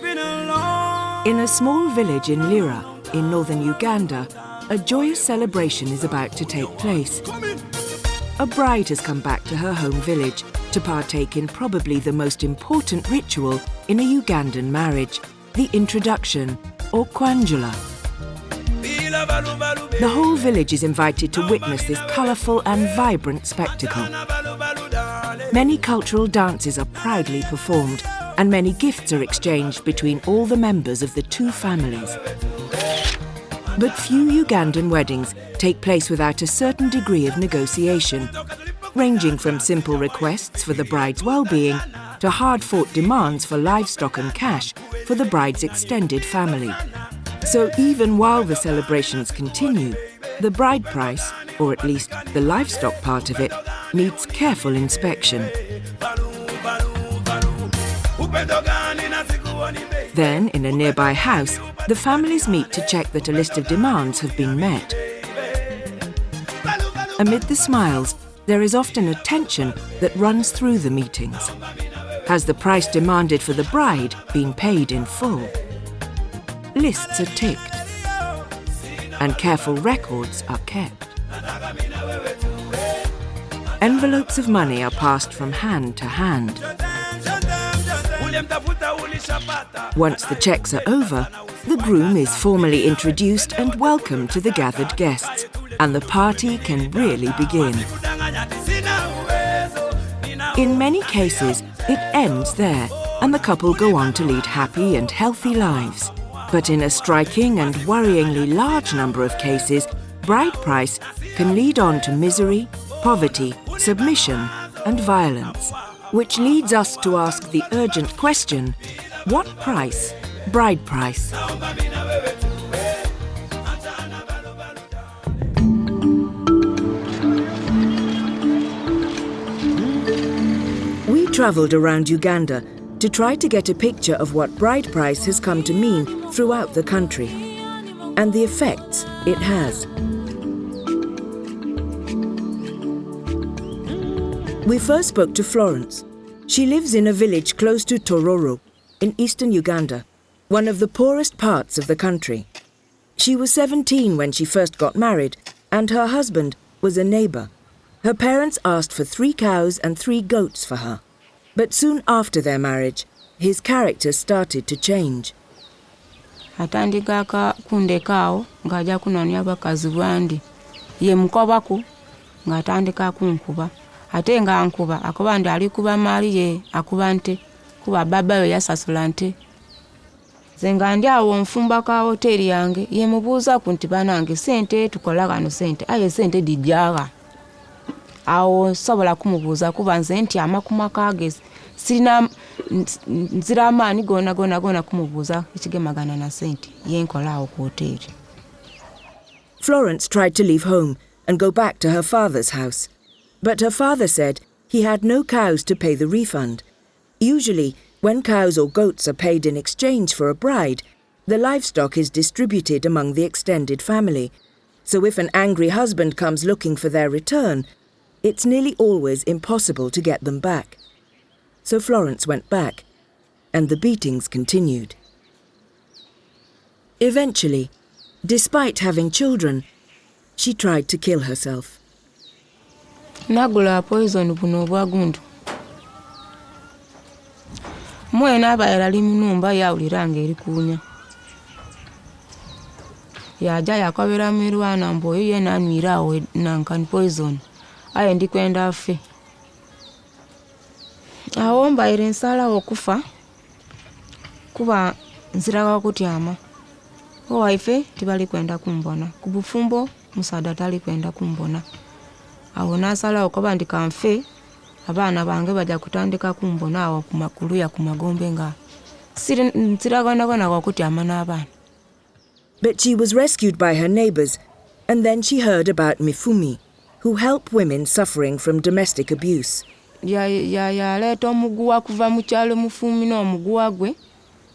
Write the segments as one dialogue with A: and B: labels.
A: In a small village in Lira, in northern Uganda, a joyous celebration is about to take place. A bride has come back to her home village to partake in probably the most important ritual in a Ugandan marriage, the introduction, or kwanjula. The whole village is invited to witness this colourful and vibrant spectacle. Many cultural dances are proudly performed, and many gifts are exchanged between all the members of the two families. But few Ugandan weddings take place without a certain degree of negotiation, ranging from simple requests for the bride's well-being to hard-fought demands for livestock and cash for the bride's extended family. So even while the celebrations continue, the bride price, or at least the livestock part of it, needs careful inspection. Then, in a nearby house, the families meet to check that a list of demands have been met. Amid the smiles, there is often a tension that runs through the meetings. Has the price demanded for the bride been paid in full? Lists are ticked, and careful records are kept. Envelopes of money are passed from hand to hand. Once the checks are over, the groom is formally introduced and welcomed to the gathered guests, and the party can really begin. In many cases, it ends there, and the couple go on to lead happy and healthy lives. But in a striking and worryingly large number of cases, bride price can lead on to misery, poverty, submission, and violence. Which leads us to ask the urgent question, what price? Bride price. We travelled around Uganda to try to get a picture of what bride price has come to mean throughout the country and the effects it has. We first spoke to Florence. She lives in a village close to Tororo, in eastern Uganda, one of the poorest parts of the country. She was 17 when she first got married, and her husband was a neighbour. Her parents asked for 3 cows and 3 goats for her. But soon after their marriage, his character started to change.
B: Atandika kundekao ngaja kunania bakazi bwandi ye mukobako ngatandika kunkuba ate nga nkuba akuba ndi ali kuba mali ye akuba nte kuba baba yo yasasula nte zenga ndi awo nfumba ka hoteli yange ye mubuuza ku nti banange sente tukola kano sente aye sente dijjaga awo sobola kumubuuza kuba nze nti amakuma kage sirina nzira amaani gona kumubuuza ekigemagana na sente ye nkola awo ku hoteli.
A: Florence tried to leave home and go back to her father's house. But her father said he had no cows to pay the refund. Usually, when cows or goats are paid in exchange for a bride, the livestock is distributed among the extended family. So if an angry husband comes looking for their return, it's nearly always impossible to get them back. So Florence went back, and the beatings continued. Eventually, despite having children, she tried to kill herself.
B: Nagula poison buno bwagundu. Mwena abayala limunumba yawuliranga eri kuunya. Yaja yakabera mirwana mboyo ye nanywira awo nankani poison. Aye ndikwenda afe. Awo mbaire nsala okufa. Kuba nziraga kutyama. Owaife tibali kwenda kumbona. Kubufumbo musada tali kwenda kumbona. Awo nasala okuba ndikanfe abaana bange bajja kutandika kumbona awo kumakulu ya kumagombe nga nsiragana kwa kutyama n'abaana.
A: But she was rescued by her neighbours, and then she heard about Mifumi, who help women suffering from domestic abuse.
B: Yaleeta omuguwa kuva mu kyalo Mufumi n'omuguwa gwe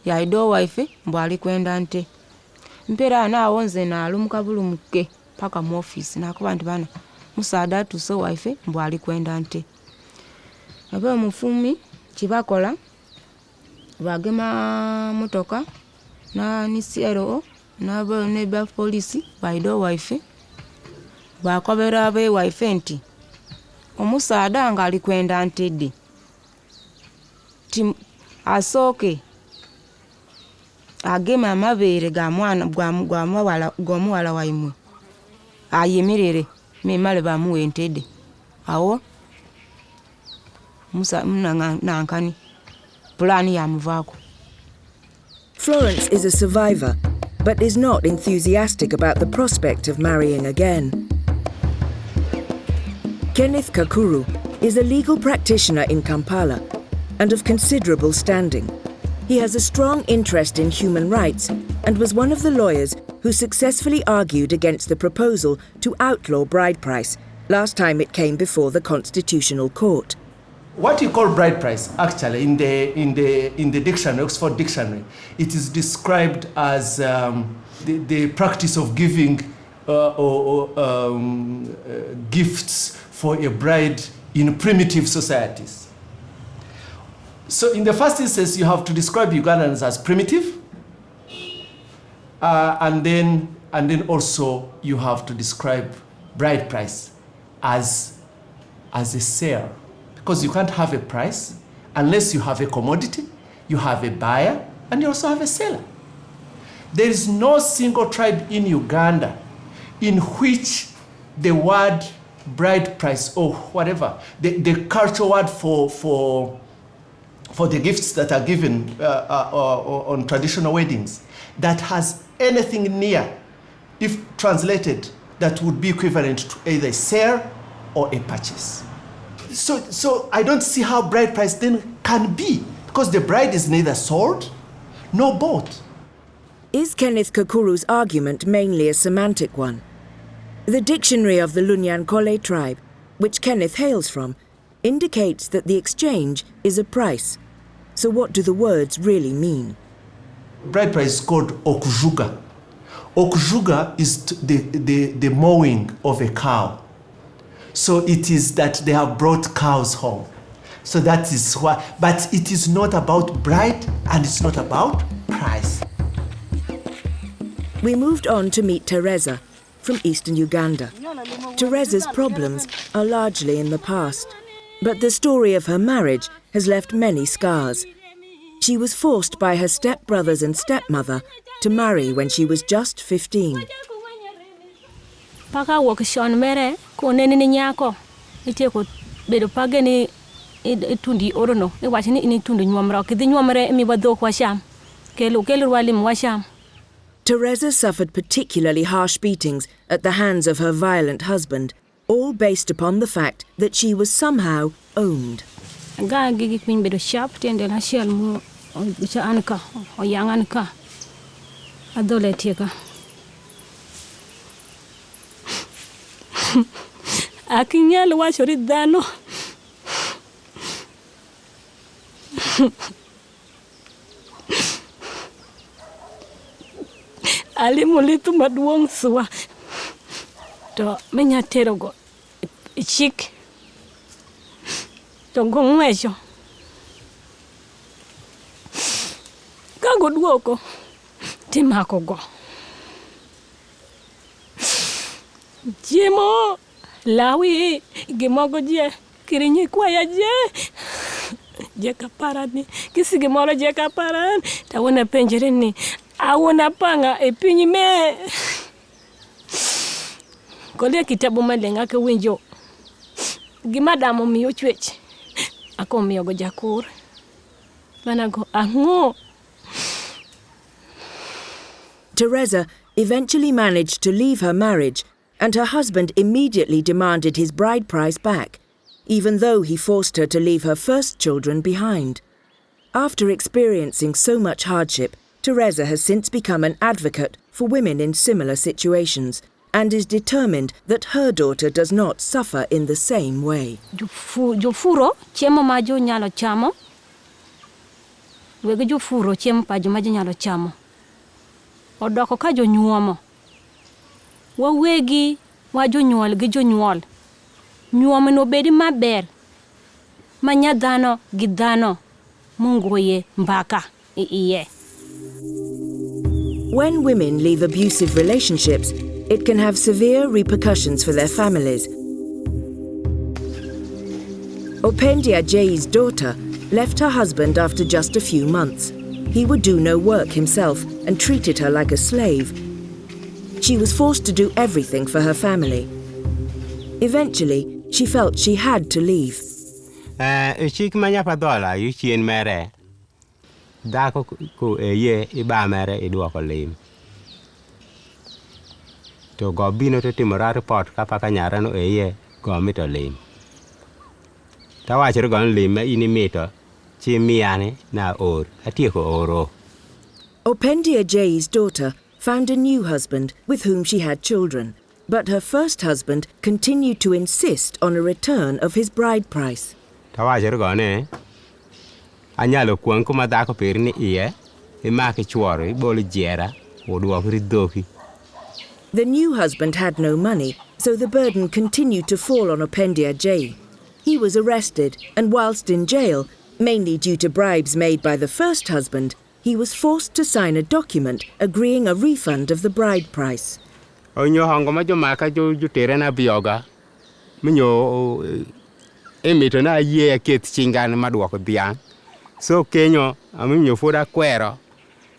B: yaida owaife mbu ali kwenda nte. Mpera naawo nze naalumuka bulumuke paka mu office nakuba nti bana musaada atuse owaife mbu ali kwenda nte. Abe Mufumi kibakola bagema motoka na ni CRO na ba polisi baido wife bakobera be wife nti omusaada nga alikwenda ntedde asooke agema amabeere ga mwana gw'omuwala waimwe ayemerere memale bamuwe ntedde awo nankani pulani yamuvaako.
A: Florence is a survivor, but is not enthusiastic about the prospect of marrying again. Kenneth Kakuru is a legal practitioner in Kampala and of considerable standing. He has a strong interest in human rights and was one of the lawyers who successfully argued against the proposal to outlaw bride price last time it came before the Constitutional Court.
C: What you call bride price, actually, in the dictionary, Oxford Dictionary, it is described as the practice of giving gifts for a bride in primitive societies. So, in the first instance, you have to describe Ugandans as primitive, and then also you have to describe bride price as a sale. Because you can't have a price unless you have a commodity, you have a buyer, and you also have a seller. There is no single tribe in Uganda in which the word bride price or whatever, the cultural word for the gifts that are given on traditional weddings, that has anything near, if translated, that would be equivalent to either a sale or a purchase. So I don't see how bride price then can be, because the bride is neither sold nor bought.
A: Is Kenneth Kakuru's argument mainly a semantic one? The dictionary of the Lunyankole tribe, which Kenneth hails from, indicates that the exchange is a price. So what do the words really mean?
C: Bride price is called okujuga. Okujuga is the mowing of a cow. So it is that they have brought cows home. So that is why, but it is not about bride and it's not about price.
A: We moved on to meet Teresa from eastern Uganda. Teresa's problems are largely in the past, but the story of her marriage has left many scars. She was forced by her stepbrothers and stepmother to marry when she was just 15.
D: Paka wakishon mere ko neni ni nyako ite ko bedo page ni tundi orono e wachini ni tundi nyomra kidhi nyomre mi wadho kwa sham kelo walim wa sham.
A: Teresa suffered particularly harsh beatings at the hands of her violent husband, all based upon the fact that she was somehow owned.
D: Ga gigi kwin bedo sharp tende na shel mu bicha anka o yang anka adole tieka. Akinyal wachori dhano alimulitu maduong' swa to menya tero go chik to go ng'wecho kago duoko timako go Jimo lawi gimogo je kirinyi kwaya je kaparani kisi gimoro je kaparan tawona penjereni awona panga e piny me kole kitabu malenga ke winjo gimadamo miyo chwech ako miyo go jakur manago ango.
A: Teresa eventually managed to leave her marriage, and her husband immediately demanded his bride price back, even though he forced her to leave her first children behind. After experiencing so much hardship, Teresa has since become an advocate for women in similar situations and is determined that her daughter does not suffer in the same way.
D: Jofuro chiemo ma jo nyalo chamo. Wege jofuro chiemo pa jo ma jo nyalo chamo. Odoko ka jo nyuomo. Wawegi wa jo nyuol gi jo nyuol. Nyuomo no bedi maber. Manya dhano gi dhano. Mungu ye mpaka iye.
A: When women leave abusive relationships, it can have severe repercussions for their families. Opendia Jay's daughter left her husband after just a few months. He would do no work himself and treated her like a slave. She was forced to do everything for her family. Eventually, she felt she had to leave.
E: Chik manya padola yu chien mere. Dako ku ye iba mere iduoko lim. To go bino to timora report kapaka nyara no go mito lim. Tawachiro gon lim ini mito chi miane na or atieko oro.
A: Opendia Jay's daughter found a new husband with whom she had children, but her first husband continued to insist on a return of his bride price.
E: Tawachiro gon anyalo kuang kuma dako perni iye imake chuoro ibolo jera oduoko ridoki.
A: The new husband had no money, so the burden continued to fall on Opendia Jay. He was arrested, and whilst in jail, mainly due to bribes made by the first husband, he was forced to sign a document agreeing a refund of the bride price.
E: Onyo hongo ma jomaka jo tere na bioga. Minyo emito na ye ket chingan maduoko biang. So kenyo aminyo foda kwero.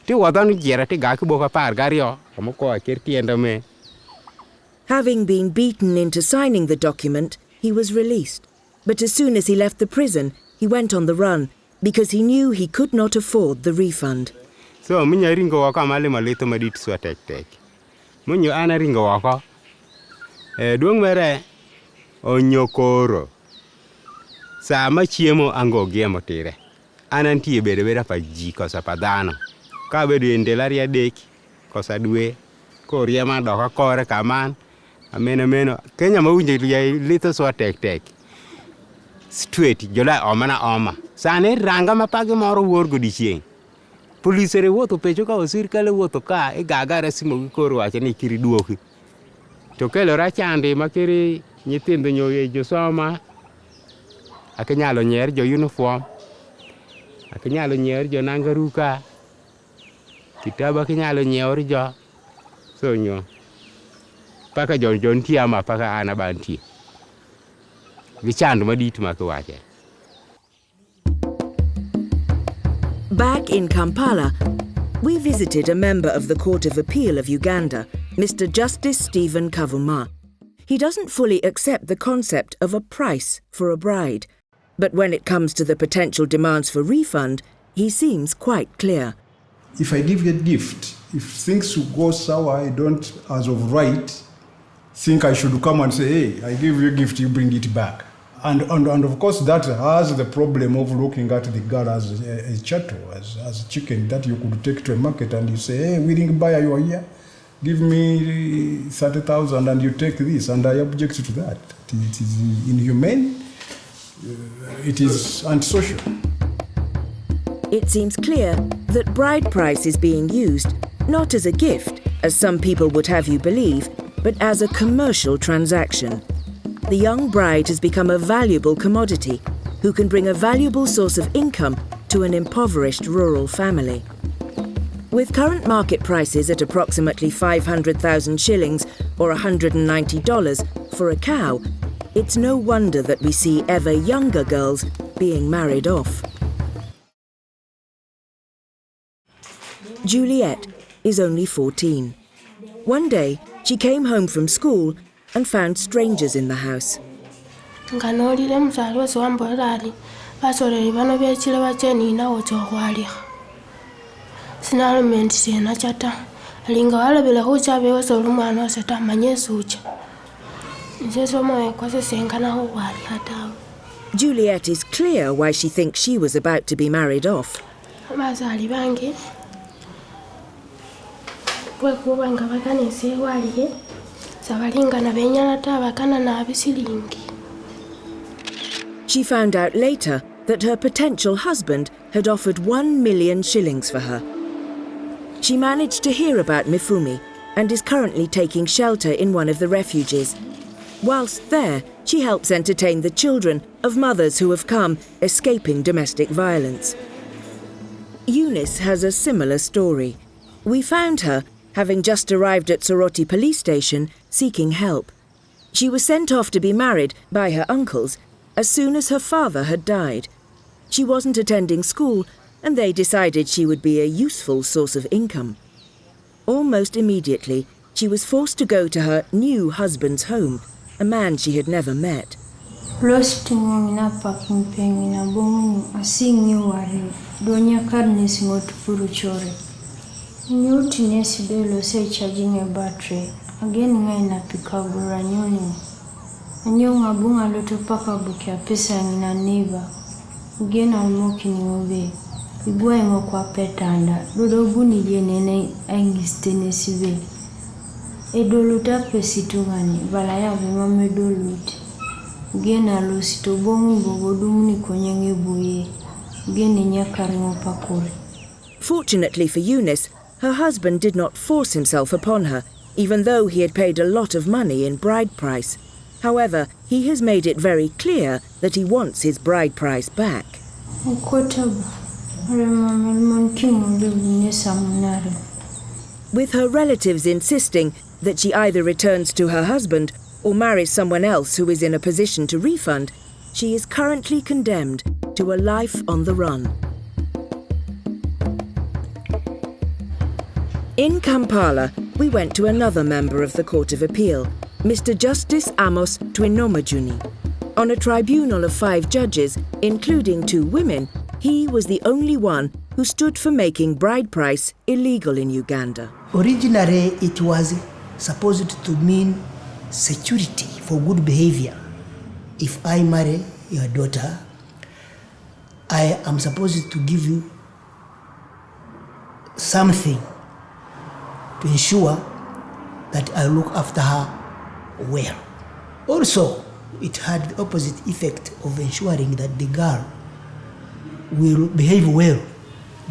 E: Ti wadon jera ti gaki boka par gario. Kamoko akirtienda me.
A: Having been beaten into signing the document, he was released. But as soon as he left the prison, he went on the run because he knew he could not afford the refund.
E: So minya ringo wako amali malito madit swa tek. Munyo ana ringo wako. Duong mere onyokoro. Sama chiemo ango giemo tire. Anantie bede pa ji kosa padano. Ka bedo endelaria deki kosa dwe. Koriema doka kore kaman. Ameno. Kenya mawinje lito swa tek. Straight jola oma. Sane ranga mapagi moro worgo di chieng. Polisere woto pecho ka osir kale woto ka gagara simo koro wacha ni kiri duoki. To kelo rachande makiri nyithindo nyoye jo soma. Akinyalo nyer jo uniform. Akinyalo nyer jo nangaruka. Kitaba kinyalo nyer jo. So nyo. Paka jon tiama paka anabanti.
A: Back in Kampala, we visited a member of the Court of Appeal of Uganda, Mr. Justice Stephen Kavuma. He doesn't fully accept the concept of a price for a bride, but when it comes to the potential demands for refund, he seems quite clear.
F: If I give you a gift, if things go sour, I don't, as of right, think I should come and say, hey, I give you a gift, you bring it back. And of course that has the problem of looking at the girl as a chattel, as a chicken that you could take to a market and you say, hey, willing buyer, you are here, give me 30,000 and you take this, and I object to that. It is inhumane, it is antisocial.
A: It seems clear that bride price is being used not as a gift, as some people would have you believe, but as a commercial transaction. The young bride has become a valuable commodity who can bring a valuable source of income to an impoverished rural family. With current market prices at approximately 500,000 shillings or $190 for a cow, it's no wonder that we see ever younger girls being married off. Juliet is only 14. One day, she came home from school and found strangers in the house. Juliet is clear why she thinks she was about to be married off. She found out later that her potential husband had offered 1 million shillings for her. She managed to hear about Mifumi and is currently taking shelter in one of the refuges. Whilst there, she helps entertain the children of mothers who have come escaping domestic violence. Eunice has a similar story. We found her, having just arrived at Soroti police station, seeking help. She was sent off to be married by her uncles as soon as her father had died. She wasn't attending school, and they decided she would be a useful source of income. Almost immediately, she was forced to go to her new husband's home, a man she had never met.
G: Lost ngina parking peng na bongo asing you wari donya karnes ngot puru chore. Nyuti nesi belo say charging a battery. Again ngai na pikagura nyoni. Anyonga bunga loto paka bukia pesa ngina neighbor. Again almoki ni obe. Igwa ngo kwa petanda. Dodo buni jenene angiste nesi be. Edoluta pesitungani balaya vema medoluti. Gena lo sitobongo bogodumni konyenge buye. Gene nyakaringo pakuri.
A: Fortunately for Eunice, her husband did not force himself upon her, even though he had paid a lot of money in bride price. However, he has made it very clear that he wants his bride price back. With her relatives insisting that she either returns to her husband or marries someone else who is in a position to refund, she is currently condemned to a life on the run. In Kampala, we went to another member of the Court of Appeal, Mr. Justice Amos Twinomajuni. On a tribunal of 5 judges, including 2 women, he was the only one who stood for making bride price illegal in Uganda.
H: Originally, it was supposed to mean security for good behavior. If I marry your daughter, I am supposed to give you something to ensure that I look after her well. Also, it had the opposite effect of ensuring that the girl will behave well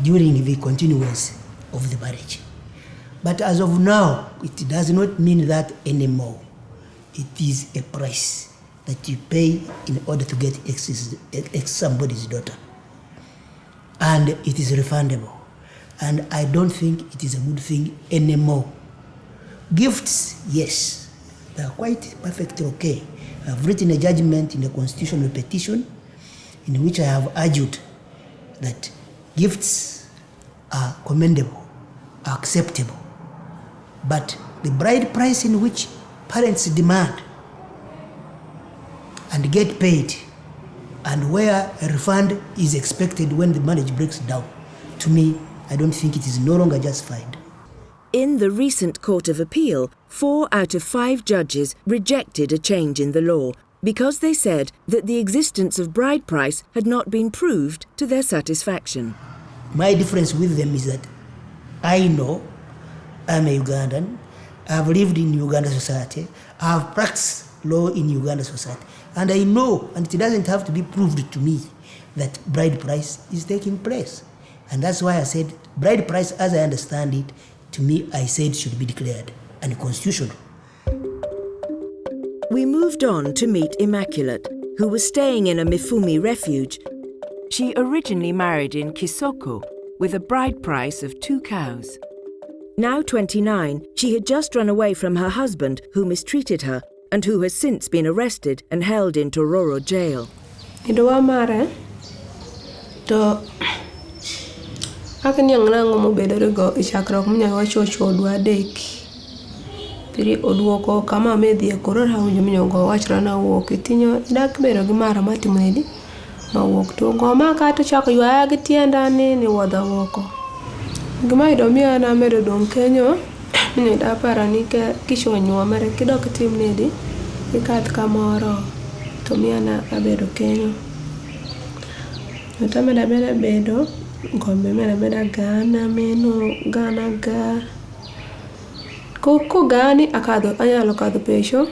H: during the continuance of the marriage. But as of now, it does not mean that anymore. It is a price that you pay in order to get somebody's daughter. And it is refundable. And I don't think it is a good thing anymore. Gifts, yes, they are quite perfectly okay. I have written a judgment in a constitutional petition in which I have argued that gifts are commendable, are acceptable. But the bride price in which parents demand and get paid, and where a refund is expected when the marriage breaks down, to me, I don't think it is no longer justified.
A: In the recent Court of Appeal, 4 out of 5 judges rejected a change in the law because they said that the existence of bride price had not been proved to their satisfaction.
H: My difference with them is that I know I'm a Ugandan, I've lived in Uganda society, I've practiced law in Uganda society, and I know, and it doesn't have to be proved to me, that bride price is taking place. And that's why I said bride price, as I understand it, to me, I said should be declared unconstitutional.
A: We moved on to meet Immaculate, who was staying in a Mifumi refuge. She originally married in Kisoko with a bride price of 2 cows. Now 29, she had just run away from her husband, who mistreated her and who has since been arrested and held in Tororo jail.
D: Idowa mare to akan yang nango mo bedere go ishakra ko nya wa chocho dwa deki piri oduoko kama medhi e koror ha unyo minyo go wachra na wo kitinyo dak bero gi mara matimedi ma wok to go ma ka to chako ywa gi tienda ni woda woko gima ido mi ana medo don kenyo ni da para ni ke kisho nywa mare kidok timnedi ikat kamoro to mi ana abedo kenyo Nota meda bedo ngombe meda gana meno gana ga koko gani akado anyalo kado pesho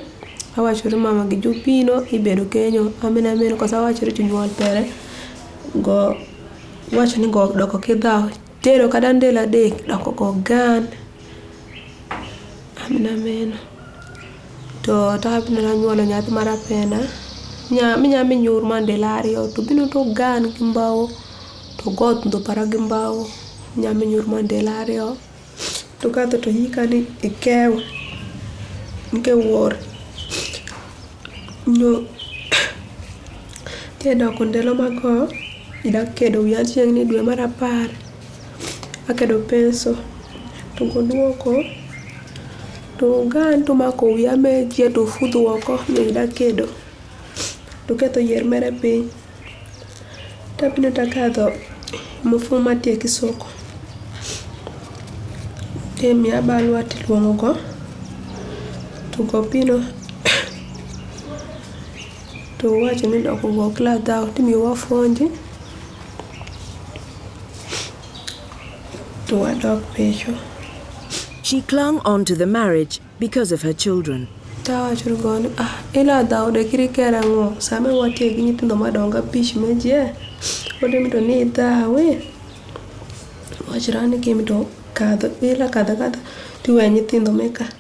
D: awachore mama gi jupino ibedo kenyo amena meno kosa awachore chunyuol pere go wacho ni go doko kidhaw tero kadandela dek doko go gan amena meno to tapina na nyuolo nyathi mara pena minya minyur mandelario to bino to gan kimbawo
I: to got to paragimbao, Yaminur Mandelario, to got to Hikani, a care, nke war. No, Kedo Kondelo Mago, Ida Kedo Yanchi ni dwe mara par, Akedo penso, to go woko, to gan to mako yame jia to futu woko, ni Ida Kedo, to keto yer mere piny. Tapino takadho mufuma tie kisoko. Temi abalwa tiluongo go. To go pino. To wacho ni doko go kla dao timi wafonji. To adok pecho.
A: She clung on to the marriage because of her children.
I: Tawacho go ila dao de kiri kera ngo. Same watie gi nyithindo madonga pich meje. Ode mito ni dawe. Wachirani kimito kadho ila kadha tiwe nyithindo meka.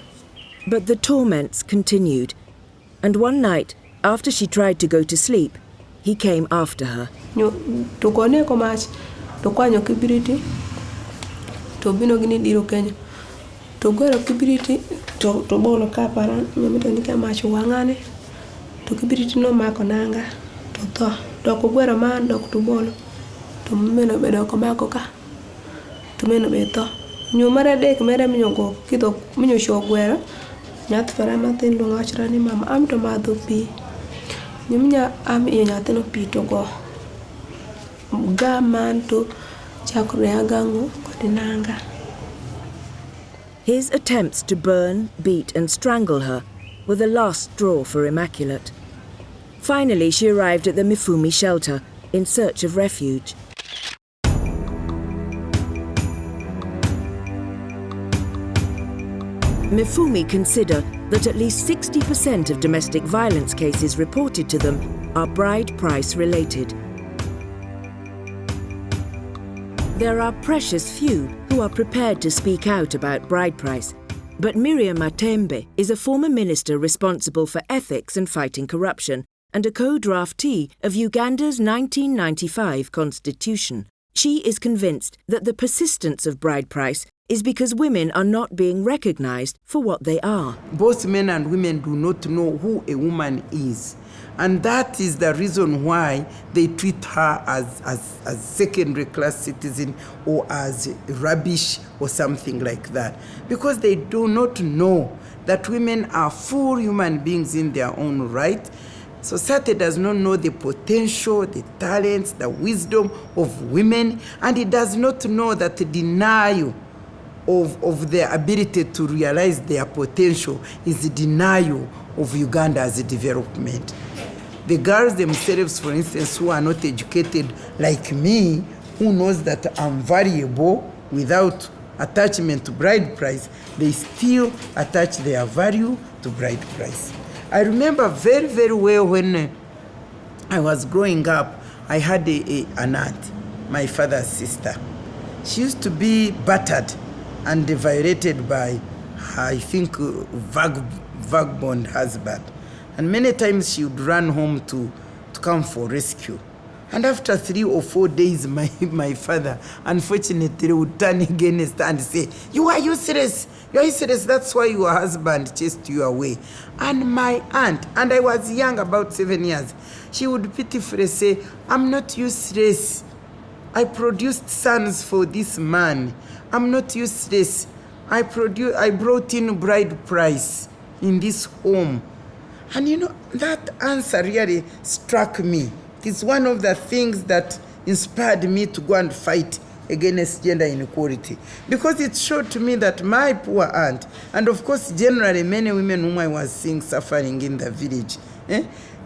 A: But the torments continued, and one night, after she tried to go to sleep, he came after her.
I: To gone ko mach to kwanyo kibiriti to bino gini diro Kenya to goro kibiriti to bolo kapara nyamito ni ka mach wangane to kibiriti no mako nanga to ko gwero man dok to bolo to meno bedo ko mako ka to meno beto nyumara dek mere minyogo kido minyo sho gwero nyath fara matin lo ngachra ni mama am to madho pi nyumnya am iyo nyathino pi to go ga man to chakre agango kodinanga.
A: His attempts to burn, beat and strangle her were the last straw for Immaculate. Finally, she arrived at the Mifumi shelter in search of refuge. Mifumi consider that at least 60% of domestic violence cases reported to them are bride price related. There are precious few who are prepared to speak out about bride price, but Miriam Matembe is a former minister responsible for ethics and fighting corruption and a co-draftee of Uganda's 1995 Constitution. She is convinced that the persistence of bride price is because women are not being recognized for what they are.
J: Both men and women do not know who a woman is. And that is the reason why they treat her as secondary class citizen or as rubbish or something like that. Because they do not know that women are full human beings in their own right. Society does not know the potential, the talents, the wisdom of women, and it does not know that the denial of their ability to realize their potential is the denial of Uganda as a development. The girls themselves, for instance, who are not educated like me, who knows that I'm valuable without attachment to bride price, they still attach their value to bride price. I remember very, very well when I was growing up, I had an aunt, my father's sister. She used to be battered and violated by her, I think, vagabond husband. And many times she would run home to come for rescue. And after 3 or 4 days, my father, unfortunately, would turn against her and say, "You are useless. You are useless. That's why your husband chased you away." And my aunt, and I was young, about 7 years, she would pitifully say, "I'm not useless. I produced sons for this man. I'm not useless. I brought in bride price in this home." And you know, that answer really struck me. It's one of the things that inspired me to go and fight against gender inequality. Because it showed to me that my poor aunt, and of course generally many women whom I was seeing suffering in the village,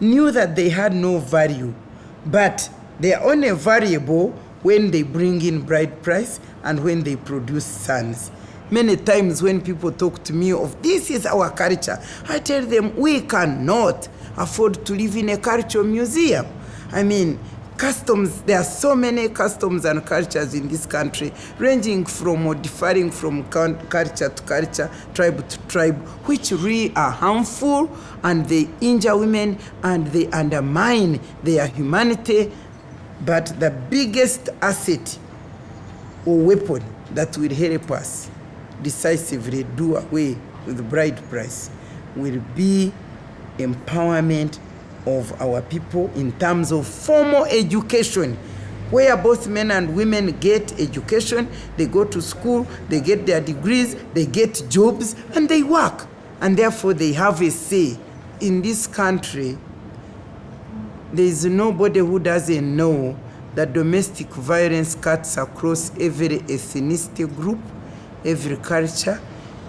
J: knew that they had no value. But they are only valuable when they bring in bride price and when they produce sons. Many times when people talk to me of this is our culture, I tell them we cannot afford to live in a cultural museum. I mean, customs, there are so many customs and cultures in this country, ranging from or differing from culture to culture, tribe to tribe, which really are harmful and they injure women and they undermine their humanity But the biggest asset or weapon that will help us decisively do away with bride price will be empowerment of our people in terms of formal education, where both men and women get education, they go to school, they get their degrees, they get jobs, and they work. And therefore they have a say. In this country, there is nobody who doesn't know that domestic violence cuts across every ethnicity group, every culture,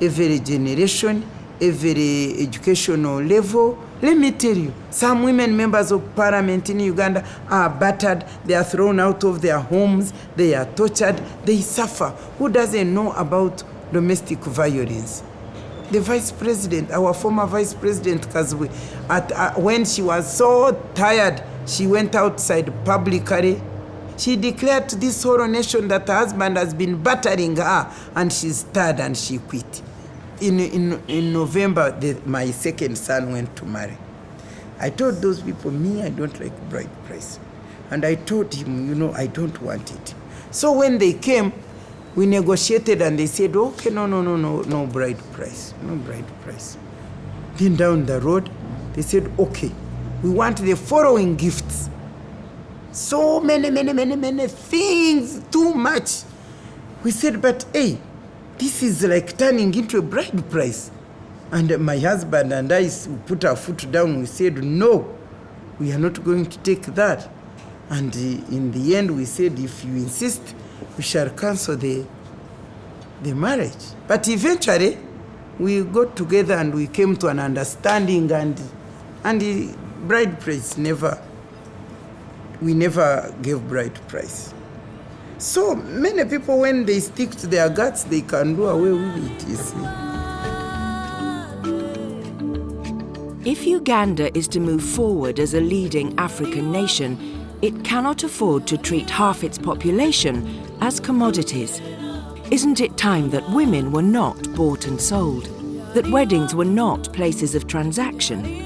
J: every generation, every educational level. Let me tell you, some women members of parliament in Uganda are battered, they are thrown out of their homes, they are tortured, they suffer. Who doesn't know about domestic violence? The vice president, our former vice president, Kazwe, when she was so tired, she went outside publicly. She declared to this whole nation that her husband has been battering her, and she's tired and she quit. In November, my second son went to marry. I told those people, me, I don't like bride price. And I told him, I don't want it. So when they came, we negotiated and they said, okay, no bride price, no bride price. Then down the road, they said, okay, we want the following gifts. So many things, too much. We said, but hey, this is like turning into a bride price. And my husband and I put our foot down. We said, no, we are not going to take that. And in the end, we said, if you insist, we shall cancel the marriage. But eventually, we got together and we came to an understanding, and the bride price we never gave bride price. So many people, when they stick to their guts, they can do away with it, you see.
A: If Uganda is to move forward as a leading African nation, it cannot afford to treat half its population as commodities. Isn't it time that women were not bought and sold? That weddings were not places of transaction?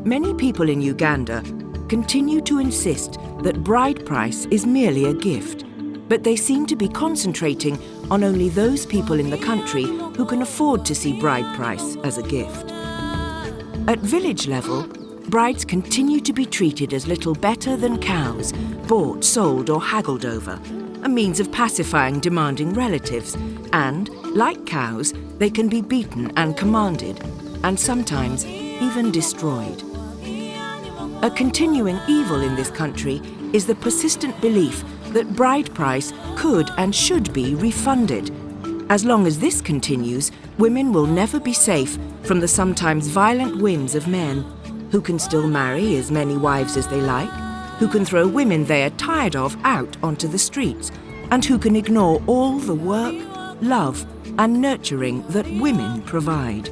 A: Many people in Uganda continue to insist that bride price is merely a gift, but they seem to be concentrating on only those people in the country who can afford to see bride price as a gift. At village level, brides continue to be treated as little better than cows, bought, sold or haggled over, a means of pacifying demanding relatives, and, like cows, they can be beaten and commanded, and sometimes even destroyed. A continuing evil in this country is the persistent belief that bride price could and should be refunded. As long as this continues, women will never be safe from the sometimes violent whims of men, who can still marry as many wives as they like, who can throw women they are tired of out onto the streets, and who can ignore all the work, love, and nurturing that women provide.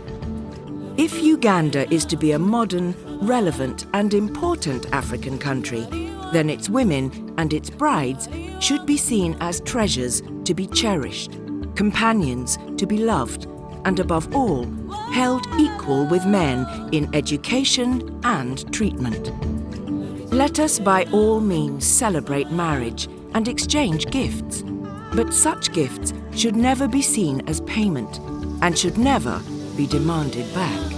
A: If Uganda is to be a modern, relevant, and important African country, then its women and its brides should be seen as treasures to be cherished, companions to be loved, and above all, held equal with men in education and treatment. Let us by all means celebrate marriage and exchange gifts, but such gifts should never be seen as payment and should never be demanded back.